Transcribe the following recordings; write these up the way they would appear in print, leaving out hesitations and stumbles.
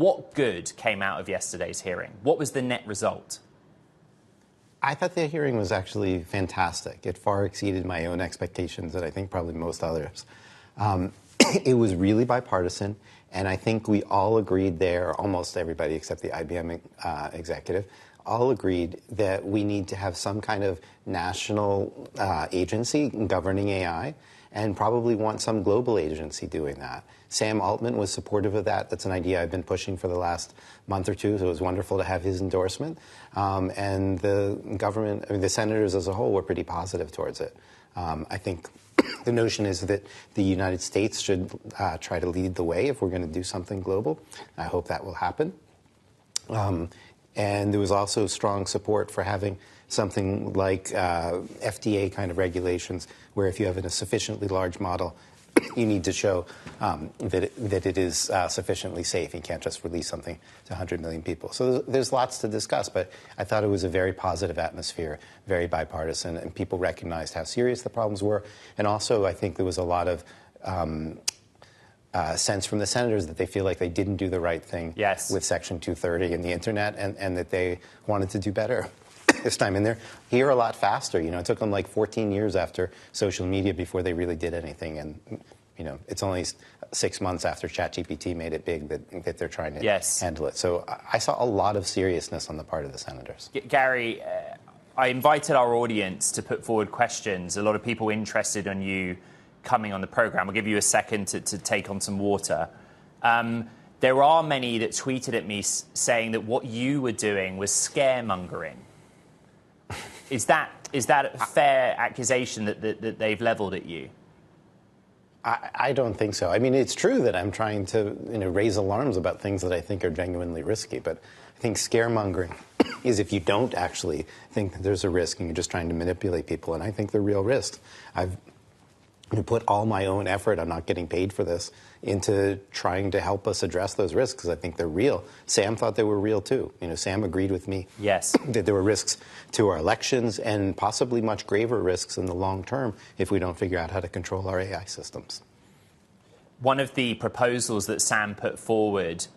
What good came out of yesterday's hearing? What was the net result? I thought the hearing was actually fantastic. It far exceeded my own expectations, and I think probably most others. It was really bipartisan, and I think we all agreed there, almost everybody except the IBM executive, all agreed that we need to have some kind of national agency governing AI, and probably want some global agency doing that. Sam Altman was supportive of that. That's an idea I've been pushing for the last month or two, so it was wonderful to have his endorsement. And the government, the senators as a whole, were pretty positive towards it. I think the notion is that the United States should try to lead the way if we're going to do something global. I hope that will happen. And there was also strong support for having something like FDA kind of regulations, where if you have a sufficiently large model, you need to show that it is sufficiently safe. You can't just release something to 100 million people. So there's lots to discuss, but I thought it was a very positive atmosphere, very bipartisan, and people recognized how serious the problems were. And also, I think there was a lot of sense from the senators that they feel like they didn't do the right thing with Section 230 and the Internet, and that they wanted to do better this time. And they're here a lot faster. You know, it took them like 14 years after social media before they really did anything. And, you know, it's only 6 months after ChatGPT made it big that they're trying to handle it. So I saw a lot of seriousness on the part of the senators. Gary, I invited our audience to put forward questions. A lot of people interested in you coming on the program. I'll give you a second to take on some water. There are many that tweeted at me saying that what you were doing was scaremongering. Is that a fair accusation that they've leveled at you? I don't think so. I mean, it's true that I'm trying to raise alarms about things that I think are genuinely risky, but I think scaremongering is if you don't actually think that there's a risk and you're just trying to manipulate people, and I think they're real risks. I've put all my own effort, I'm not getting paid for this, into trying to help us address those risks because I think they're real. Sam thought they were real too. You know, Sam agreed with me that there were risks to our elections and possibly much graver risks in the long term if we don't figure out how to control our AI systems. One of the proposals that Sam put forward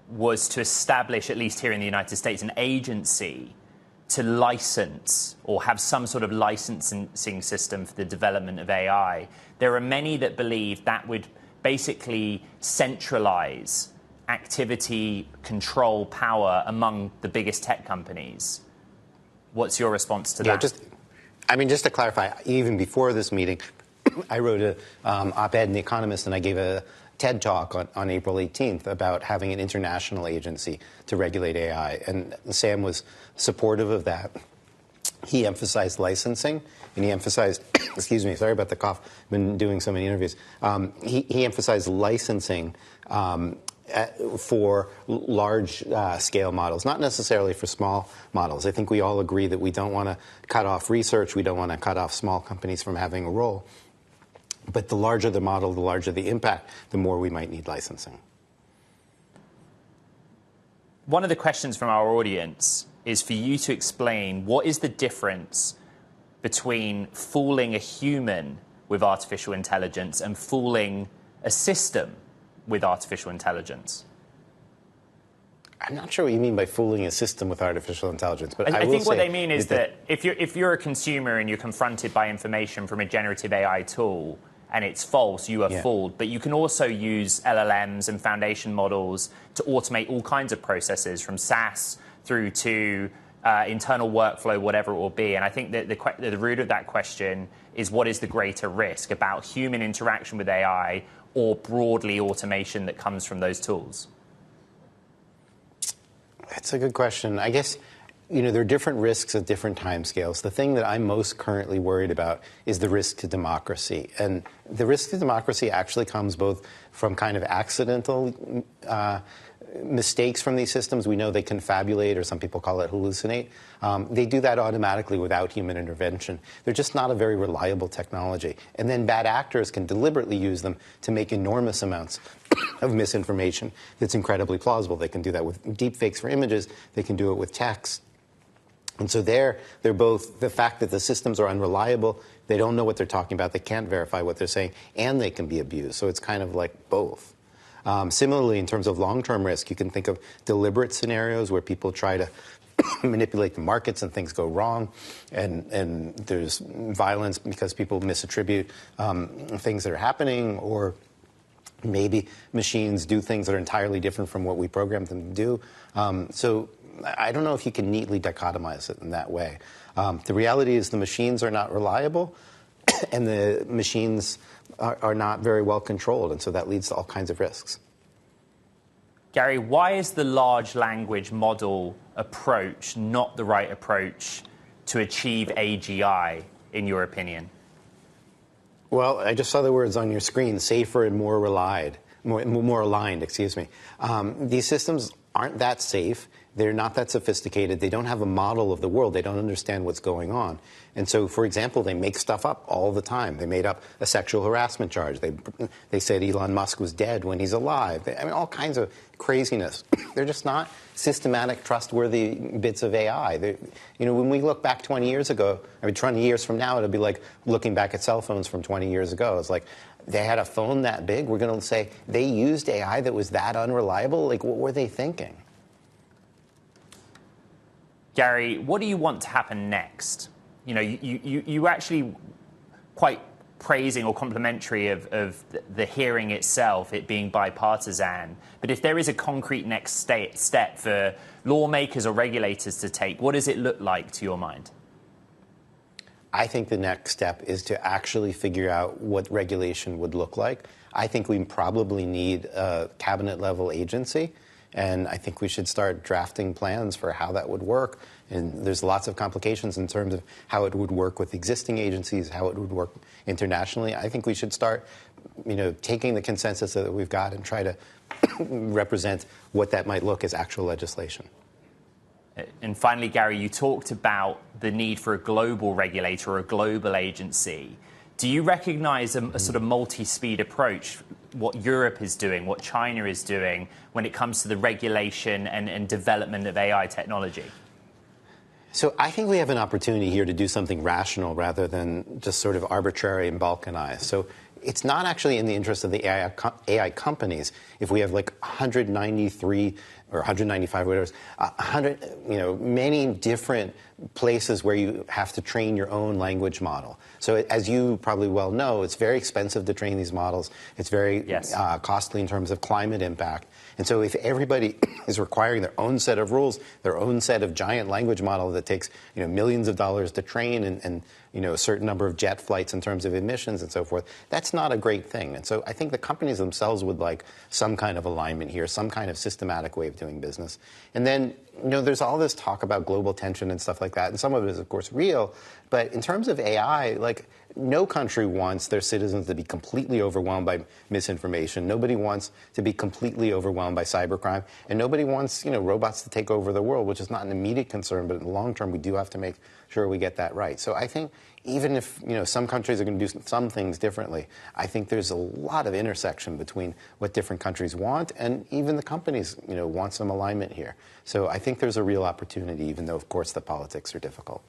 was to establish, at least here in the United States, an agency to license or have some sort of licensing system for the development of AI. There are many that believe that would basically centralize activity, control, power among the biggest tech companies. What's your response to that? Just to clarify, even before this meeting, I wrote an op-ed in The Economist, and I gave a TED Talk on April 18th about having an international agency to regulate AI. And Sam was supportive of that. He emphasized licensing, and he emphasized, excuse me, sorry about the cough, I've been doing so many interviews. He emphasized licensing for large scale models, not necessarily for small models. I think we all agree that we don't want to cut off research, we don't want to cut off small companies from having a role. But the larger the model, the larger the impact, the more we might need licensing. One of the questions from our audience is for you to explain what is the difference between fooling a human with artificial intelligence and fooling a system with artificial intelligence. I'm not sure what you mean by fooling a system with artificial intelligence, but I think what they mean is that if you're a consumer and you're confronted by information from a generative AI tool and it's false, you are fooled. But you can also use LLMs and foundation models to automate all kinds of processes, from SaaS through to internal workflow, whatever it will be. And I think that the root of that question is, what is the greater risk about human interaction with AI or broadly automation that comes from those tools? That's a good question. I guess, there are different risks at different timescales. The thing that I'm most currently worried about is the risk to democracy. And the risk to democracy actually comes both from kind of accidental mistakes from these systems. We know they confabulate, or some people call it hallucinate. They do that automatically without human intervention. They're just not a very reliable technology. And then bad actors can deliberately use them to make enormous amounts of misinformation that's incredibly plausible. They can do that with deepfakes for images. They can do it with text. And so they're both the fact that the systems are unreliable, they don't know what they're talking about, they can't verify what they're saying, and they can be abused. So it's kind of like both. Similarly, in terms of long-term risk, you can think of deliberate scenarios where people try to manipulate the markets and things go wrong, and there's violence because people misattribute things that are happening, or maybe machines do things that are entirely different from what we programmed them to do. So I don't know if you can neatly dichotomize it in that way. The reality is the machines are not reliable, and the machines are not very well controlled, and so that leads to all kinds of risks. Gary, why is the large language model approach not the right approach to achieve AGI, in your opinion? Well, I just saw the words on your screen: safer and more aligned. Excuse me. These systems aren't that safe. They're not that sophisticated. They don't have a model of the world. They don't understand what's going on. And so, for example, they make stuff up all the time. They made up a sexual harassment charge. They said Elon Musk was dead when he's alive. I mean, all kinds of craziness. They're just not systematic, trustworthy bits of AI. When we look back 20 years ago, 20 years from now, it'll be like looking back at cell phones from 20 years ago. It's like, they had a phone that big? We're going to say they used AI that was that unreliable? Like, what were they thinking? Gary, what do you want to happen next? You actually quite praising or complimentary of the hearing itself, it being bipartisan. But if there is a concrete next step for lawmakers or regulators to take, what does it look like to your mind? I think the next step is to actually figure out what regulation would look like. I think we probably need a cabinet-level agency, and I think we should start drafting plans for how that would work. And there's lots of complications in terms of how it would work with existing agencies, how it would work internationally. I think we should start, taking the consensus that we've got and try to represent what that might look as actual legislation. And finally, Gary, you talked about the need for a global regulator or a global agency. Do you recognize a sort of multi-speed approach, what Europe is doing, what China is doing when it comes to the regulation and development of AI technology? So I think we have an opportunity here to do something rational rather than just sort of arbitrary and balkanized. So it's not actually in the interest of the AI companies if we have like 193 or 195, whatever, 100, many different places where you have to train your own language model. So as you probably well know, it's very expensive to train these models. It's very costly in terms of climate impact. And so if everybody is requiring their own set of rules, their own set of giant language model that takes millions of dollars to train and a certain number of jet flights in terms of emissions and so forth, that's not a great thing. And so I think the companies themselves would like some kind of alignment here, some kind of systematic way of doing business. And then, there's all this talk about global tension and stuff like that, and some of it is, of course, real. But in terms of AI, no country wants their citizens to be completely overwhelmed by misinformation. Nobody wants to be completely overwhelmed by cybercrime. And nobody wants, robots to take over the world, which is not an immediate concern. But in the long term, we do have to make sure we get that right. So I think even if, some countries are going to do some things differently, I think there's a lot of intersection between what different countries want and even the companies, want some alignment here. So I think there's a real opportunity, even though, of course, the politics are difficult.